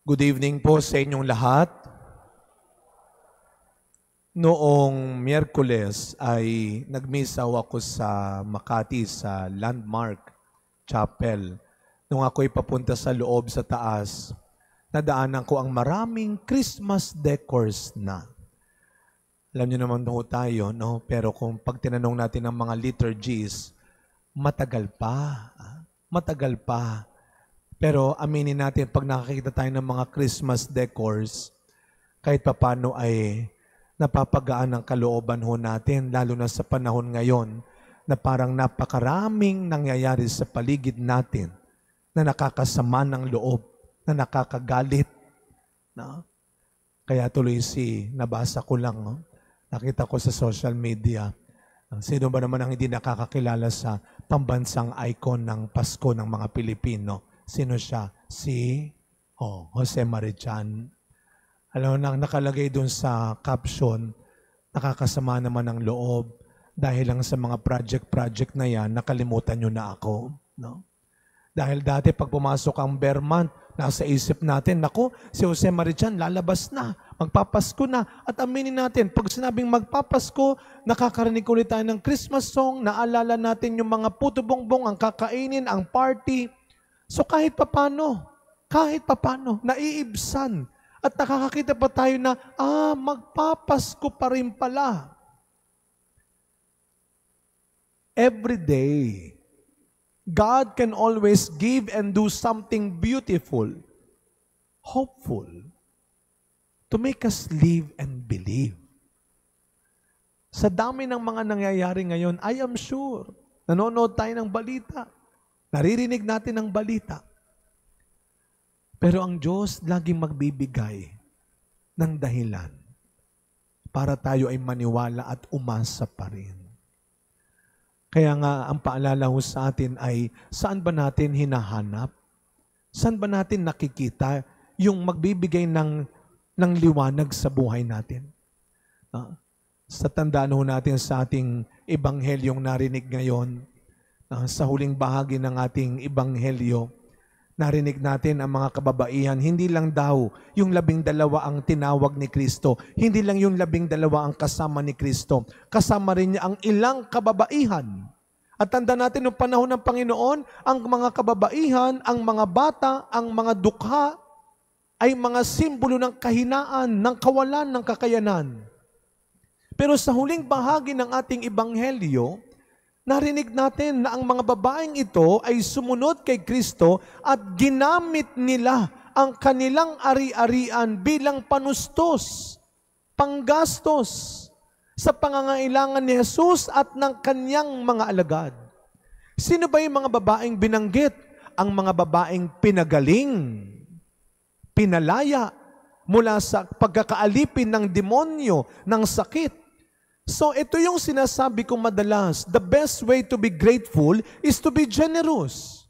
Good evening po sa inyong lahat. Noong Miyerkules ay nagmisaw ako sa Makati sa Landmark Chapel. Nung ako'y papunta sa loob sa taas, nadaanan ko ang maraming Christmas decors na. Alam niyo naman po tayo, no? Pero kung pag tinanong natin ang mga liturgies, matagal pa. Matagal pa. Pero aminin natin, pag nakakita tayo ng mga Christmas decors, kahit papano ay napapagaan ang kalooban ho natin, lalo na sa panahon ngayon, na parang napakaraming nangyayari sa paligid natin na nakakasama ng loob, na nakakagalit. No? Kaya tuloy nabasa ko lang, nakita ko sa social media, sino ba naman ang hindi nakakakilala sa pambansang icon ng Pasko ng mga Pilipino? Sino siya? Si Jose Marichan. Alam mo, nakalagay dun sa caption, nakakasama naman ang loob dahil lang sa mga project na yan, nakalimutan nyo na ako. No? Dahil dati pag pumasok ang bear month, nasa isip natin, naku, si Jose Marichan lalabas na, magpapasko na. At aminin natin, pag sinabing magpapasko, nakakarinig ulit tayo ng Christmas song, naalala natin yung mga puto bongbong, ang kakainin, ang party. So kahit papano, naiibsan. At nakakakita pa tayo na, magpapasko pa rin pala. Every day, God can always give and do something beautiful, hopeful, to make us live and believe. Sa dami ng mga nangyayari ngayon, I am sure, nanonood tayo ng balita, naririnig natin ang balita. Pero ang Diyos laging magbibigay ng dahilan para tayo ay maniwala at umasa pa rin. Kaya nga, ang paalala ho sa atin ay, saan ba natin hinahanap? Saan ba natin nakikita yung magbibigay ng liwanag sa buhay natin? Sa tandaan ho natin sa ating ebanghelyong narinig ngayon, sa huling bahagi ng ating ebanghelyo, narinig natin ang mga kababaihan, hindi lang daw yung 12 ang tinawag ni Kristo, hindi lang yung 12 ang kasama ni Kristo, kasama rin niya ang ilang kababaihan. At tanda natin noong panahon ng Panginoon, ang mga kababaihan, ang mga bata, ang mga dukha, ay mga simbolo ng kahinaan, ng kawalan ng kakayanan. Pero sa huling bahagi ng ating ebanghelyo, narinig natin na ang mga babaeng ito ay sumunod kay Kristo at ginamit nila ang kanilang ari-arian bilang panustos, panggastos sa pangangailangan ni Jesus at ng kanyang mga alagad. Sino ba yung mga babaeng binanggit? Ang mga babaeng pinagaling, pinalaya mula sa pagkakaalipin ng demonyo, ng sakit. So ito yung sinasabi ko madalas, the best way to be grateful is to be generous.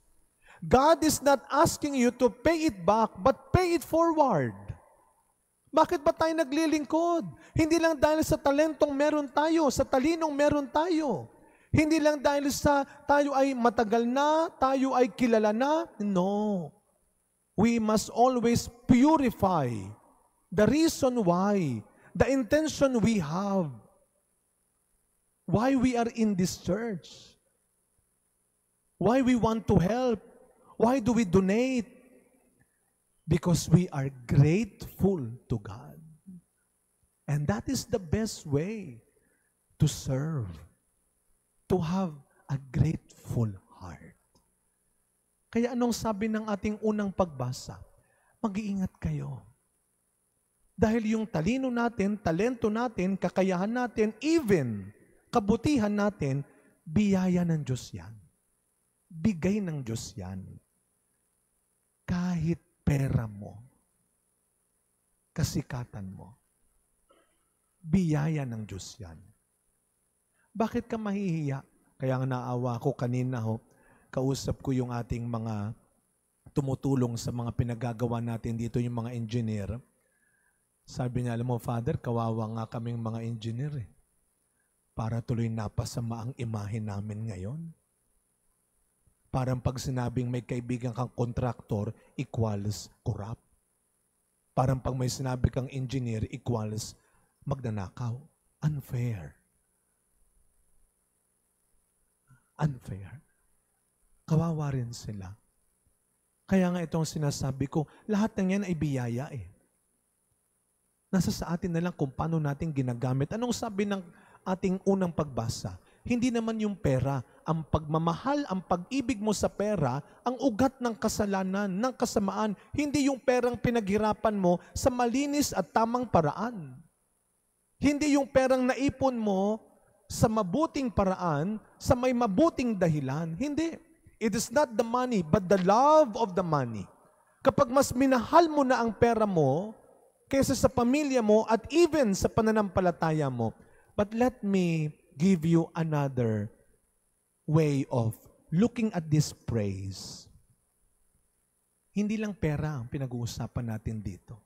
God is not asking you to pay it back, but pay it forward. Bakit ba tayo naglilingkod? Hindi lang dahil sa talentong meron tayo, sa talinong meron tayo. Hindi lang dahil sa tayo ay matagal na, tayo ay kilala na. No. We must always purify the reason why, the intention we have, why we are in this church, why we want to help, why do we donate? Because we are grateful to God. And that is the best way to serve, to have a grateful heart. Kaya anong sabi ng ating unang pagbasa? Mag-iingat kayo. Dahil yung talino natin, talento natin, kakayahan natin, even kabutihan natin, biyaya ng Diyos yan. Bigay ng Diyos yan. Kahit pera mo, kasikatan mo, biyaya ng Diyos yan. Bakit ka mahihiya? Kaya nga naawa ko kanina kausap ko yung ating mga tumutulong sa mga pinagagawa natin dito, yung mga engineer. Sabi niya, alam mo, Father, kawawa nga kaming mga engineer para tuloy napasama ang imahe namin ngayon. Parang pag sinabing may kaibigan kang kontraktor, equals corrupt. Parang pag may sinabi kang engineer equals magnanakaw. Unfair. Unfair. Kawawa rin sila. Kaya nga itong sinasabi ko, lahat ng yan ay biyaya eh. Nasa sa atin na lang kung paano natin ginagamit. Anong sabi ng ating unang pagbasa? Hindi naman yung pera. Ang pagmamahal, ang pag-ibig mo sa pera, ang ugat ng kasalanan, ng kasamaan, hindi yung perang pinaghirapan mo sa malinis at tamang paraan. Hindi yung perang naipon mo sa mabuting paraan, sa may mabuting dahilan. Hindi. It is not the money, but the love of the money. Kapag mas minahal mo na ang pera mo, kaysa sa pamilya mo at even sa pananampalataya mo. But let me give you another way of looking at this praise. Hindi lang pera ang pinag-uusapan natin dito.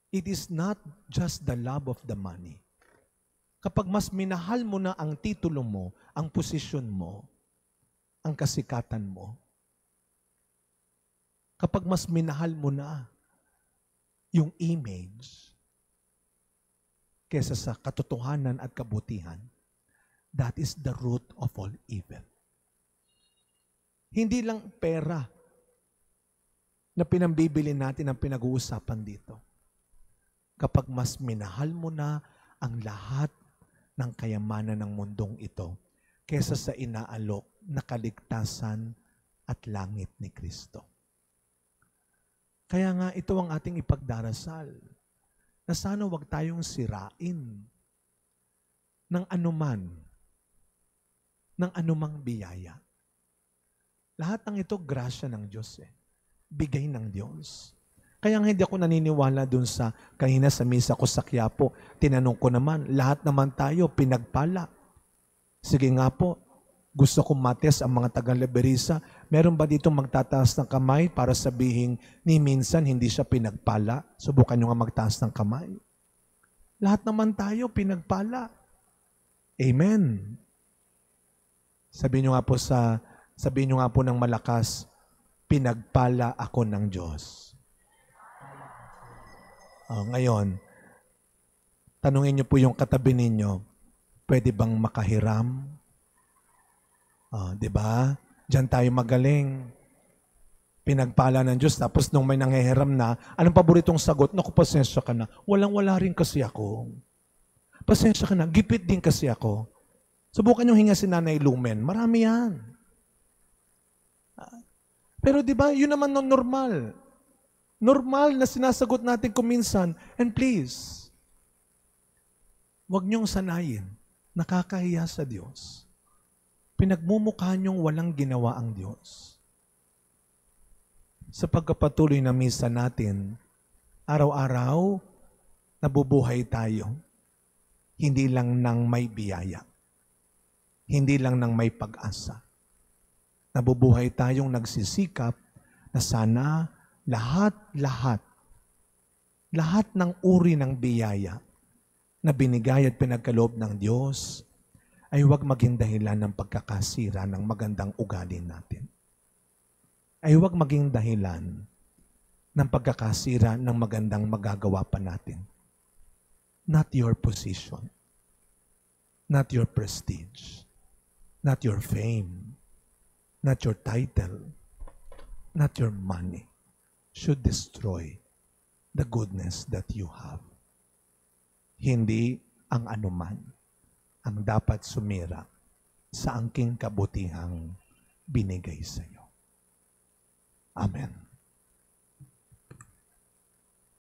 It is not just the love of the money. Kapag mas minahal mo na ang titulo mo, ang posisyon mo, ang kasikatan mo, kapag mas minahal mo na yung image kesa sa katotohanan at kabutihan, that is the root of all evil. Hindi lang pera na pinambibili natin ang pinag-uusapan dito. Kapag mas minahal mo na ang lahat ng kayamanan ng mundong ito kesa sa inaalok na kaligtasan at langit ni Kristo. Kaya nga ito ang ating ipagdarasal na sana wag tayong sirain ng anumang biyaya. Lahat ng ito, grasya ng Diyos eh. Bigay ng Diyos. Kaya nga hindi ako naniniwala dun sa, kanina sa misa ko sa Quiapo, tinanong ko naman, lahat naman tayo pinagpala. Sige nga po, gusto kong mates ang mga taga-Liberisa. Meron ba dito magtataas ng kamay para sabihin ni minsan hindi siya pinagpala? Subukan nyo nga magtaas ng kamay. Lahat naman tayo pinagpala. Amen. Sabihin nyo nga po ng malakas, pinagpala ako ng Diyos. Ngayon, tanungin nyo po yung katabi ninyo, pwede bang makahiram? Diba? Diyan tayo magaling. Pinagpala ng Diyos, tapos nung may nanghihiram na, anong paboritong sagot? Naku, pasensya ka na. Walang-wala rin kasi ako. Pasensya ka na, gipit din kasi ako. Subukan yung hinga si Nanay Lumen. Marami yan. Pero diba, yun naman normal. Normal na sinasagot natin kuminsan. And please, huwag niyong sanayin. Nakakahiya sa Diyos. Pinagmumukha niyong walang ginawa ang Diyos. Sa pagkapatuloy na misa natin, araw-araw, nabubuhay tayo. Hindi lang ng may biyaya. Hindi lang ng may pag-asa. Nabubuhay tayong nagsisikap na sana lahat ng uri ng biyaya na binigay at pinagkaloob ng Diyos ay huwag maging dahilan ng pagkakasira ng magandang ugali natin. Ay huwag maging dahilan ng pagkakasira ng magandang magagawa pa natin. Not your position, not your prestige, not your fame, not your title, not your money should destroy the goodness that you have. Hindi ang anuman ang dapat sumira sa angking kabutihang binigay sa iyo. Amen.